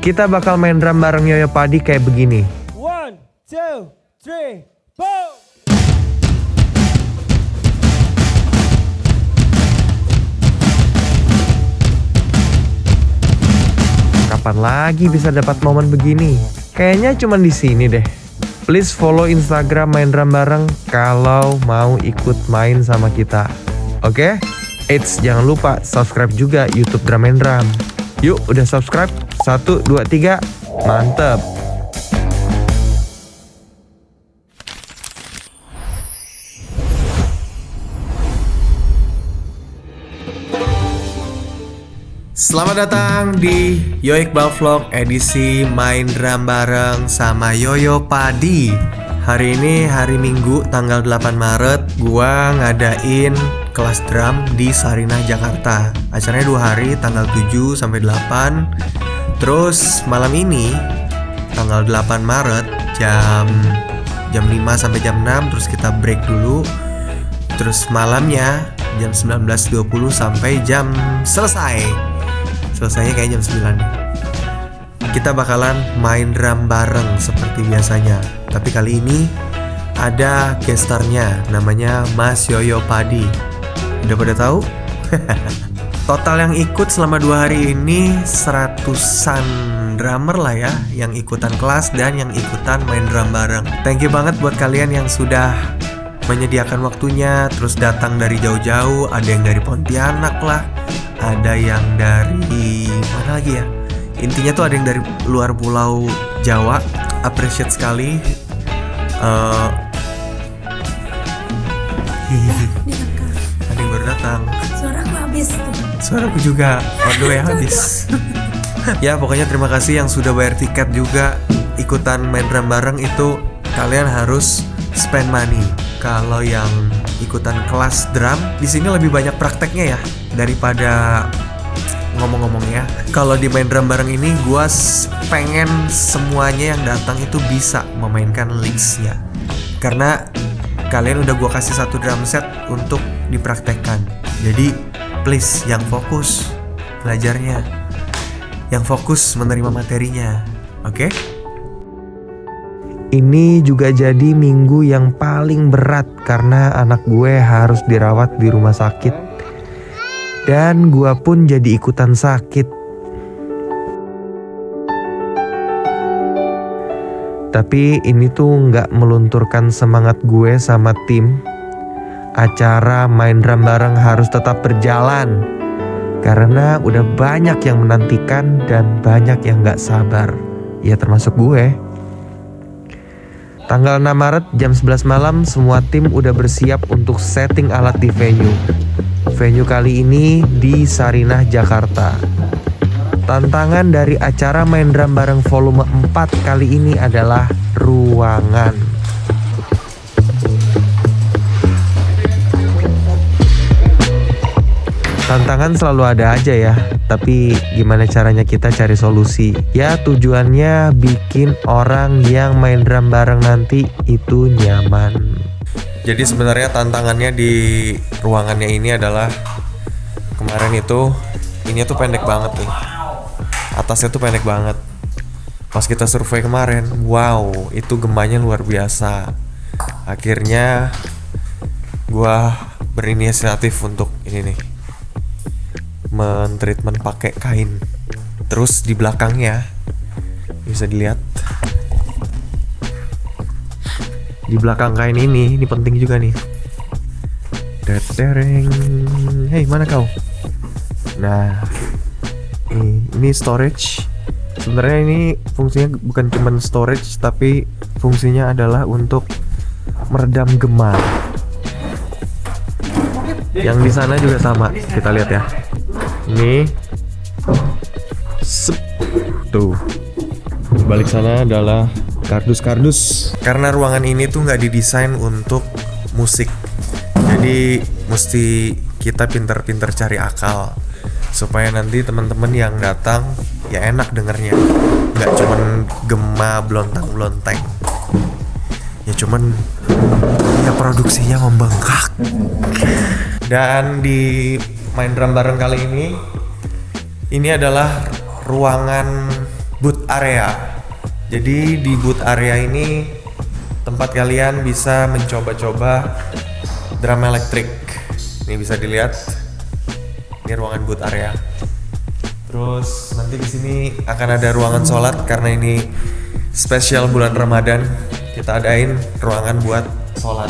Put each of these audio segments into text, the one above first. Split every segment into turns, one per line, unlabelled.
Kita bakal main drum bareng Yoyo Padi kayak begini.
1, 2, 3, boom!
Kapan lagi bisa dapat momen begini? Kayaknya cuma di sini deh. Please follow Instagram main drum bareng kalau mau ikut main sama kita. Oke? Eits, jangan lupa subscribe juga YouTube Drum and Drum. Yuk, udah subscribe? 1, 2, 3. Mantep. Selamat datang di Yoyo Iqbal Vlog edisi main drum bareng sama Yoyo Padi. Hari ini hari Minggu tanggal 8 Maret gua ngadain kelas drum di Sarinah, Jakarta. Acaranya 2 hari, tanggal 7 sampai 8. Terus malam ini tanggal 8 Maret jam 5 sampai jam 6, terus kita break dulu. Terus malamnya jam 19.20 sampai jam selesai. Selesainya kayak jam 9. Kita bakalan main drum bareng seperti biasanya. Tapi kali ini ada gestarnya, namanya Mas Yoyo Padi. Udah pada tahu? Total yang ikut selama 2 hari ini 100-an drummer lah ya, yang ikutan kelas dan yang ikutan main drum bareng. Thank you banget buat kalian yang sudah menyediakan waktunya, terus datang dari jauh-jauh. Ada yang dari Pontianak lah, ada yang dari mana lagi ya, intinya tuh ada yang dari luar pulau Jawa. Appreciate sekali. Ada yang baru datang.
Suaraku habis tuh.
Suaraku juga ordo ya habis. Ya pokoknya terima kasih yang sudah bayar tiket juga ikutan main drum bareng. Itu kalian harus spend money. Kalau yang ikutan kelas drum di sini lebih banyak prakteknya ya daripada ngomong-ngomongnya. Kalau di main drum bareng ini gue pengen semuanya yang datang itu bisa memainkan licks-nya, karena kalian udah gue kasih 1 drum set untuk dipraktekkan. Jadi please yang fokus belajarnya, yang fokus menerima materinya. Oke? Ini juga jadi minggu yang paling berat karena anak gue harus dirawat di rumah sakit. Dan gue pun jadi ikutan sakit. Tapi ini tuh gak melunturkan semangat gue sama tim. Acara main drum bareng harus tetap berjalan. Karena udah banyak yang menantikan dan banyak yang gak sabar. Ya termasuk gue. Tanggal 6 Maret jam 11 malam semua tim udah bersiap untuk setting alat di venue. Venue kali ini di Sarinah, Jakarta. Tantangan dari acara main drum bareng volume 4 kali ini adalah ruangan. Tantangan selalu ada aja ya, tapi gimana caranya kita cari solusi? Ya tujuannya bikin orang yang main drum bareng nanti itu nyaman. Jadi sebenarnya tantangannya di ruangannya ini adalah kemarin itu ini tuh pendek banget nih. Atasnya tuh pendek banget. Pas kita survei kemarin, wow, itu gemanya luar biasa. Akhirnya gua berinisiatif untuk ini nih, men-treatment pakai kain. Terus di belakangnya bisa dilihat, di belakang kain ini penting juga nih. Tereng. Hey, mana kau? Nah, ini storage. Sebenarnya ini fungsinya bukan cuma storage, tapi fungsinya adalah untuk meredam gema. Yang di sana juga sama. Kita lihat ya. Ini tuh di balik sana adalah kardus-kardus. Karena ruangan ini tuh nggak didesain untuk musik, jadi mesti kita pinter-pinter cari akal supaya nanti teman-teman yang datang ya enak dengernya, nggak cuman gema blontang-blonteng. Ya cuman ya produksinya membengkak. Dan di main drum bareng kali ini adalah ruangan booth area. Jadi di booth area ini tempat kalian bisa mencoba-coba drum elektrik. Ini bisa dilihat. Ini ruangan booth area. Terus nanti di sini akan ada ruangan sholat karena ini spesial bulan Ramadan. Kita adain ruangan buat sholat.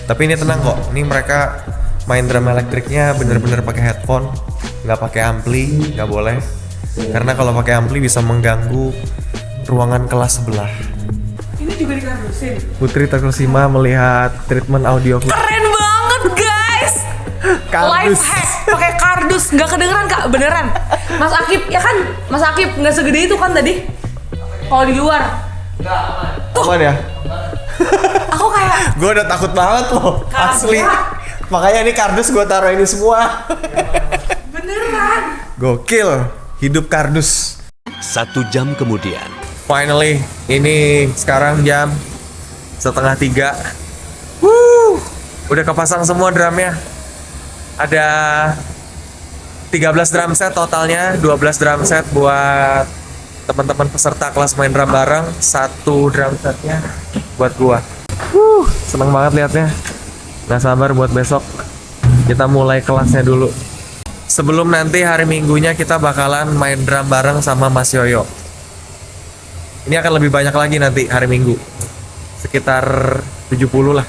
Tapi ini tenang kok. Ini mereka main drum elektriknya bener-bener pakai headphone, nggak pakai ampli, nggak boleh. Karena kalau pakai ampli bisa mengganggu ruangan kelas sebelah.
Ini juga dikardusin.
Putri terkesima melihat treatment audio.
Keren banget guys.
Kardus.
Life hack pakai kardus, nggak kedengeran Kak, beneran. Mas Akib ya kan, Mas Akib nggak segede itu kan tadi. Kalau di luar.
Aman ya?
Aku kayak
Gue udah takut banget loh,
Kagak.
asli. Makanya ini kardus gue taruh ini semua.
beneran.
Gokil, hidup kardus.
1 jam kemudian.
Finally, ini sekarang jam 2:30. Udah kepasang semua drumnya. Ada 13 drum set totalnya, 12 drum set buat teman-teman peserta kelas main drum bareng, 1 drum setnya buat gua. Seneng banget liatnya. Nggak sabar buat besok kita mulai kelasnya dulu. Sebelum nanti hari Minggunya kita bakalan main drum bareng sama Mas Yoyo. Ini akan lebih banyak lagi nanti hari Minggu. Sekitar 70 lah.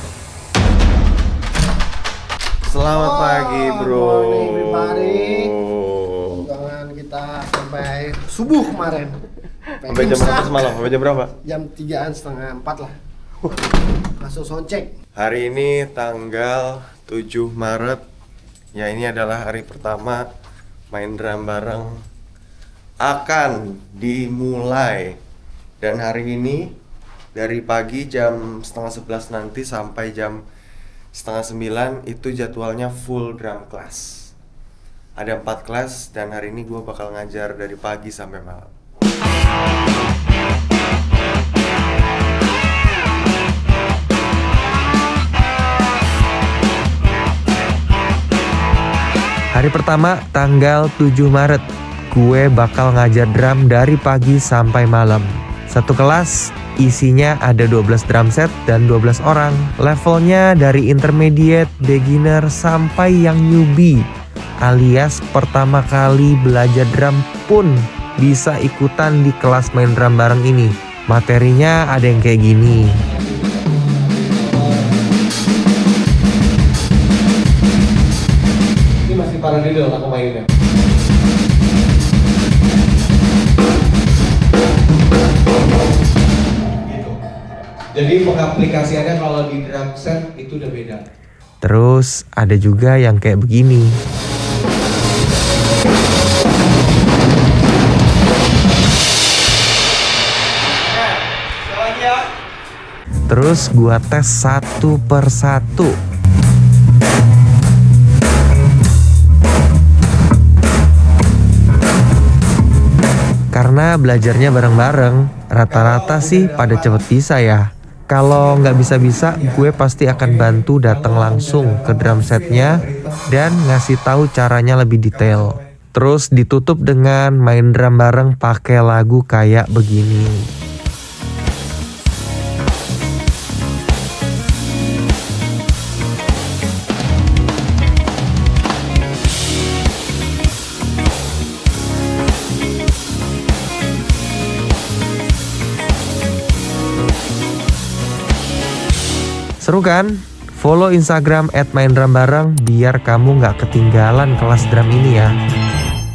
Selamat pagi, bro.
Morning, everybody. Jangan kita sampai subuh kemarin.
Sampai jam berapa semalam? Sampai jam berapa?
Jam 3-an setengah 4 lah. Langsung soundcheck.
Hari ini tanggal 7 Maret. Ya, ini adalah hari pertama main drum bareng akan dimulai. Dan hari ini dari pagi jam 10:30 nanti sampai jam 8:30 itu jadwalnya full drum class. Ada 4 kelas dan hari ini gue bakal ngajar dari pagi sampai malam. Hari pertama tanggal 7 Maret, gue bakal ngajar drum dari pagi sampai malam. Satu kelas isinya ada 12 drum set dan 12 orang. Levelnya dari intermediate, beginner sampai yang newbie, alias pertama kali belajar drum pun bisa ikutan di kelas main drum bareng ini. Materinya ada yang kayak gini. Ini masih paradiddle aku mainnya. Jadi pengaplikasiannya kalau di drum set itu udah beda. Terus ada juga yang kayak begini. Terus gua tes satu per satu. Karena belajarnya bareng-bareng, rata-rata sih pada cepet bisa ya. Kalau nggak bisa-bisa, gue pasti akan bantu datang langsung ke drum setnya dan ngasih tahu caranya lebih detail. Terus ditutup dengan main drum bareng pakai lagu kayak begini. Seru kan? Follow Instagram @maindrumbareng biar kamu nggak ketinggalan kelas drum ini ya.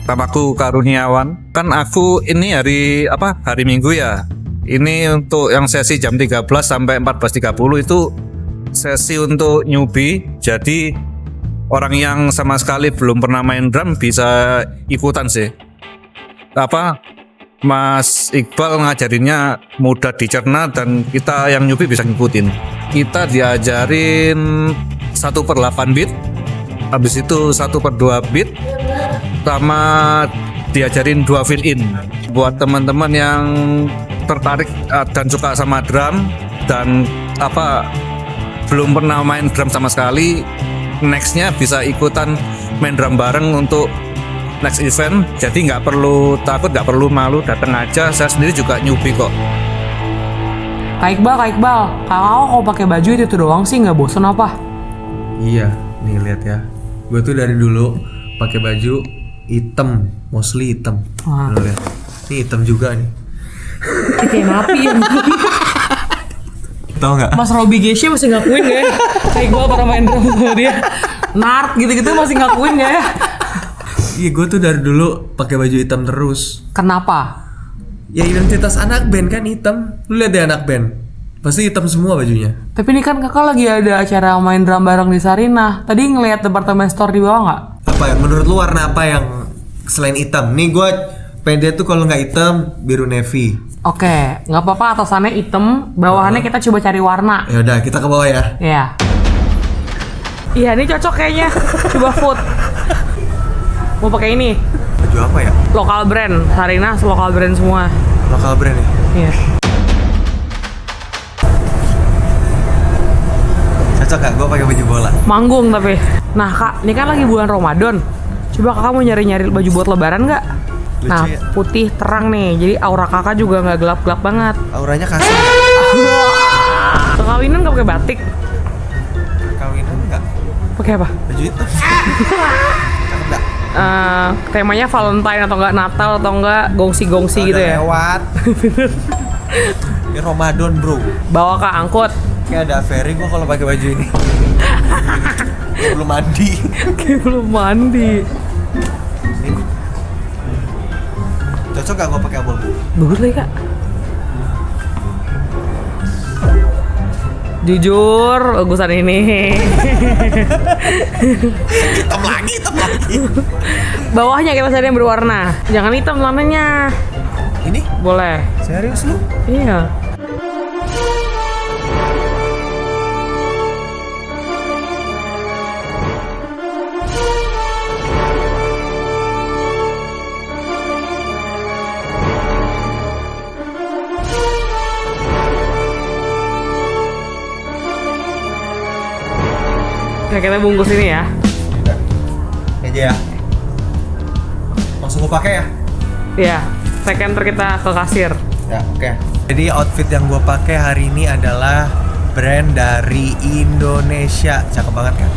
Namaku Karuniawan. Kan aku ini hari Minggu ya. Ini untuk yang sesi jam 13 sampai 14.30 itu sesi untuk newbie. Jadi orang yang sama sekali belum pernah main drum bisa ikutan sih. Mas Iqbal ngajarinnya mudah dicerna dan kita yang newbie bisa ngikutin. Kita diajarin 1/8 beat, habis itu 1/2 beat, sama diajarin 2 fill in. Buat teman-teman yang tertarik dan suka sama drum dan belum pernah main drum sama sekali, nextnya bisa ikutan main drum bareng untuk next event, jadi nggak perlu takut, nggak perlu malu, datang aja. Saya sendiri juga newbie kok.
Kak Iqbal, kakak kok pakai baju itu doang sih, nggak bosen apa?
Iya, nih lihat ya. Gue tuh dari dulu pakai baju hitam, mostly hitam.
Wah.
Lu lihat. Ini hitam juga nih.
Kayak napi ya.
Tahu nggak?
Mas Robi Geshe masih ngakuin gak ya? Kayak gue pernah main drum sama dia. Nart gitu-gitu masih ngakuin gak ya?
Iya, gue tuh dari dulu pakai baju hitam terus.
Kenapa?
Ya identitas anak band kan hitam. Lu lihat deh anak band, pasti hitam semua bajunya.
Tapi ini kan kakak lagi ada acara main drum bareng di Sarinah. Tadi ngelihat departemen store di bawah nggak?
Apa ya? Menurut lu warna apa yang selain hitam? Nih gue pede tuh kalau nggak hitam biru navy.
Oke, nggak apa-apa atasannya hitam, bawahannya kita coba cari warna.
Ya udah, kita ke bawah ya.
Ya. Iya, ini cocok kayaknya. Coba vote. Mau pakai ini?
Baju apa ya?
Lokal brand, Sarinah lokal brand semua.
Lokal brand ya.
Iya.
Cocok gak gue pakai baju bola?
Manggung tapi. Nah kak, ini kan lagi bulan Ramadan. Coba kakak mau nyari-nyari baju buat lebaran nggak?
Lucu
Nah,
ya?
putih terang nih. Jadi aura kakak juga nggak gelap-gelap banget.
Auranya kasar.
Kawinan nggak pakai batik?
Kawinan enggak?
Pakai apa?
Baju hitam. Cakep gak?
Temanya Valentine atau enggak Natal atau enggak gongsi-gongsi gitu ya?
Lewat. Ini Ramadan bro.
Bawa kak angkut.
Kayak ada ferry gue kalau pakai baju ini. Kayak belum mandi.
Kayak belum mandi.
Ini. Cocok gak gue pakai abu-abu?
Bagus lagi kak. Jujur, bagusan ini.
Hitam lagi.
Bawahnya kita cari yang berwarna. Jangan hitam celananya.
Ini?
Boleh.
Serius lu?
Iya. Oke, kita bungkus ini ya.
Ini aja ya. Langsung gue pakai ya?
Iya, second kita ke kasir.
Ya, oke. Jadi outfit yang gue pakai hari ini adalah brand dari Indonesia. Cakep banget kan?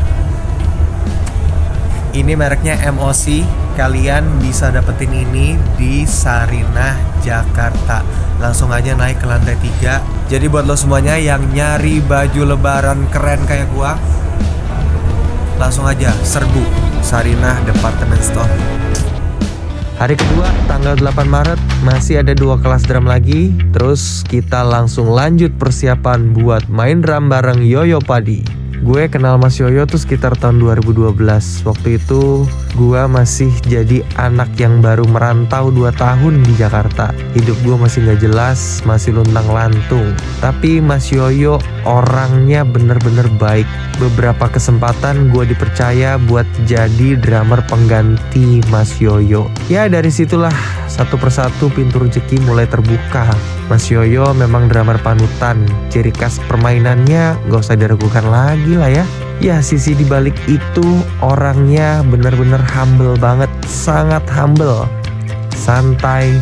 Ini mereknya MOC. Kalian bisa dapetin ini di Sarinah, Jakarta. Langsung aja naik ke lantai 3. Jadi buat lo semuanya yang nyari baju lebaran keren kayak gua, langsung aja serbu Sarinah Department Store. Hari kedua, tanggal 8 Maret, masih ada 2 kelas drum lagi. Terus kita langsung lanjut persiapan buat main drum bareng Yoyo Padi. Gue kenal Mas Yoyo tuh sekitar tahun 2012. Waktu itu gue masih jadi anak yang baru merantau 2 tahun di Jakarta. Hidup gue masih gak jelas, masih luntang lantung. Tapi Mas Yoyo orangnya bener-bener baik. Beberapa kesempatan gue dipercaya buat jadi drummer pengganti Mas Yoyo. Ya dari situlah satu persatu pintu rezeki mulai terbuka. Mas Yoyo memang drummer panutan. Ciri khas permainannya gak usah diragukan lagi lah ya. Ya sisi dibalik itu orangnya bener-bener humble banget. Sangat humble. Santai,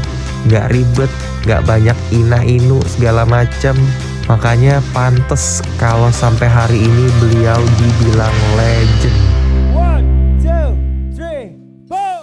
gak ribet, gak banyak ina-inu segala macem. Makanya pantes kalau sampai hari ini beliau dibilang legend.
1, 2, 3, boom!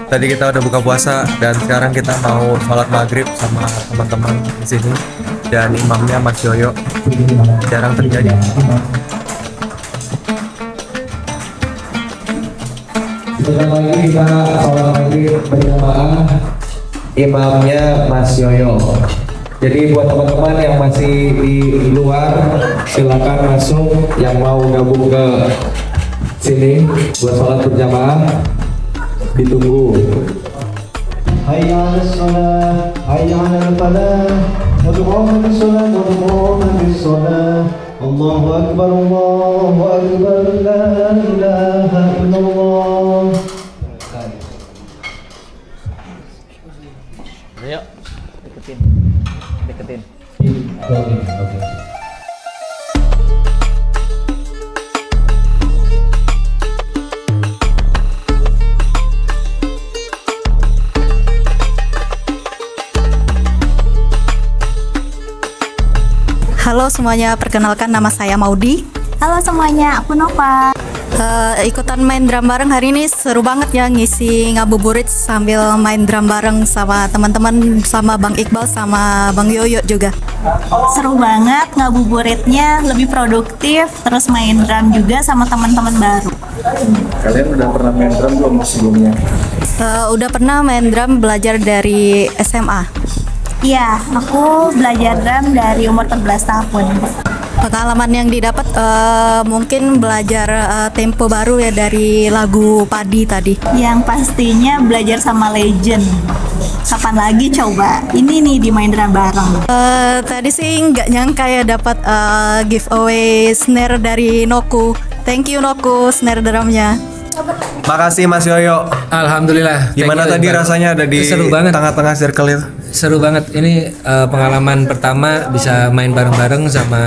Tadi kita udah buka puasa dan sekarang kita mau sholat maghrib sama teman-teman di sini. Dan imamnya Mas Yoyo. Jarang terjadi.
Sebentar lagi kita sholat maghrib berjamaah. Imamnya Mas Yoyo. Jadi buat teman-teman yang masih di luar, silakan masuk. Yang mau gabung ke sini buat sholat berjamaah, ditunggu.
Hayya 'alas shalah, hayya 'alal falah. Ud'uuna bis-shalah, ud'uuna bis-shalah. Allahu akbar, la ilaha illallah.
Halo semuanya, perkenalkan nama saya Maudi.
Halo semuanya, aku Nova.
Ikutan main drum bareng hari ini seru banget ya, ngisi ngabuburit sambil main drum bareng sama teman-teman, sama Bang Iqbal sama Bang Yoyo juga.
Seru banget, ngabuburitnya lebih produktif, terus main drum juga sama teman-teman baru.
Kalian udah pernah main drum belum sebelumnya?
Udah pernah main drum, belajar dari SMA.
Iya, aku belajar drum dari umur 14 tahun.
Pengalaman yang didapat mungkin belajar tempo baru ya dari lagu Padi tadi.
Yang pastinya belajar sama legend. Kapan lagi coba? Ini nih di main drum bareng.
Tadi sih nggak nyangka ya dapat giveaway snare dari Noku. Thank you Noku, snare drumnya.
Makasih Mas Yoyo.
Alhamdulillah.
Gimana tadi rasanya ada di
Seru banget.
tengah-tengah circle itu?
Seru banget. Ini pengalaman pertama bisa main bareng-bareng sama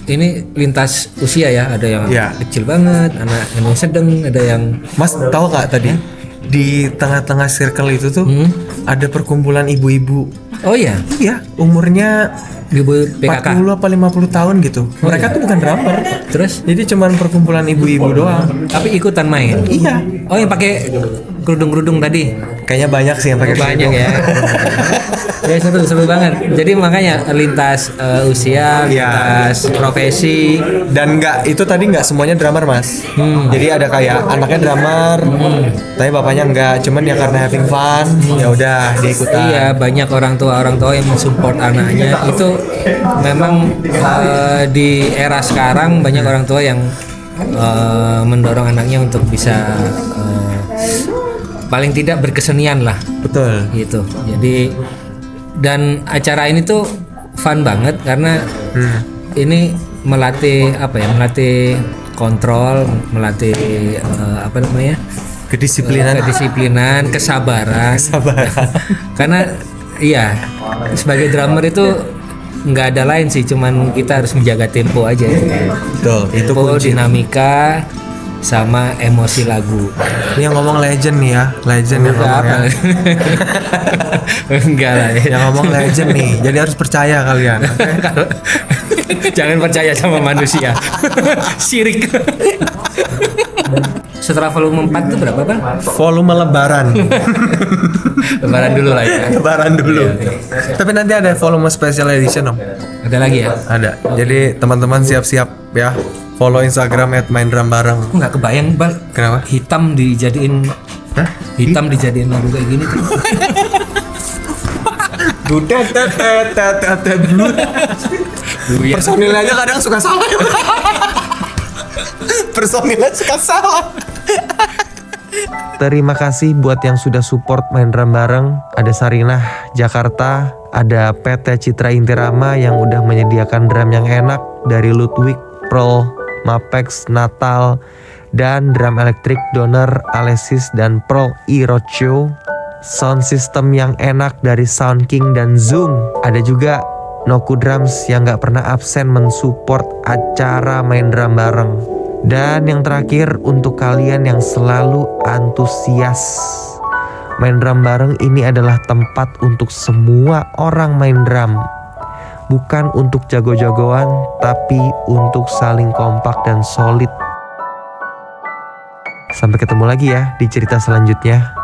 ini lintas usia ya. Ada yang
Iya.
kecil banget, anak yang sedang, ada yang
Mas tahu nggak tadi di tengah-tengah circle itu tuh ada perkumpulan ibu-ibu.
oh iya,
Iya, umurnya
ibu PKK.
40 apa 50 tahun gitu. Mereka tuh bukan drummer.
Terus
Jadi cuman perkumpulan ibu-ibu doang.
tapi ikutan main.
Iya.
Oh yang pakai kerudung-kerudung tadi.
Kayaknya banyak sih yang pakai
Banyak
kerudung.
ya. Ya seru banget. Jadi makanya lintas usia,
Iya.
lintas profesi.
Dan itu tadi nggak semuanya drummer Mas. Jadi ada kayak anaknya drummer, tapi bapaknya nggak. Cuman ya karena having fun, ya udah dia ikutan.
Iya, banyak orang tua yang mensupport anaknya. Itu memang di era sekarang banyak orang tua yang mendorong anaknya untuk bisa paling tidak berkesenian lah,
Betul.
gitu. Jadi dan acara ini tuh fun banget karena ini melatih melatih kontrol, melatih kedisiplinan, kesabaran. Karena iya, sebagai drummer itu nggak ada lain sih, cuman kita harus menjaga tempo aja.
Betul. Itu
Tempo,
kunci.
dinamika, sama emosi lagu.
Ini yang ngomong legend nih ya, legend yang ngomong ya.
Enggak lah ya.
Yang ngomong legend nih, jadi harus percaya kalian.
Jangan percaya sama manusia. Syirik. Setelah volume 4 itu berapa Bang?
Volume lebaran.
Lebaran dulu lah ya.
Lebaran dulu. Tapi nanti ada volume special edition Om.
Ada lagi ya?
Ada. Jadi teman-teman siap-siap ya. Follow Instagram @maindrum_bareng.
Aku nggak kebayang Bal.
Kenapa?
Hitam dijadiin lagu kayak gini tuh.
Personilnya kadang suka salah. Personilnya suka salah. Terima kasih buat yang sudah support main drum bareng. Ada Sarinah Jakarta, ada PT Citra Intirama yang udah menyediakan drum yang enak dari Ludwig, Pearl, Mapex, Natal, dan drum elektrik Donner, Alesis, dan Pearl E Roadshow. Sound system yang enak dari Sound King dan Zoom. Ada juga Noku Drums yang gak pernah absen mensupport acara main drum bareng. Dan yang terakhir untuk kalian yang selalu antusias. Main drum bareng ini adalah tempat untuk semua orang main drum. Bukan untuk jago-jagoan, tapi untuk saling kompak dan solid. Sampai ketemu lagi ya di cerita selanjutnya.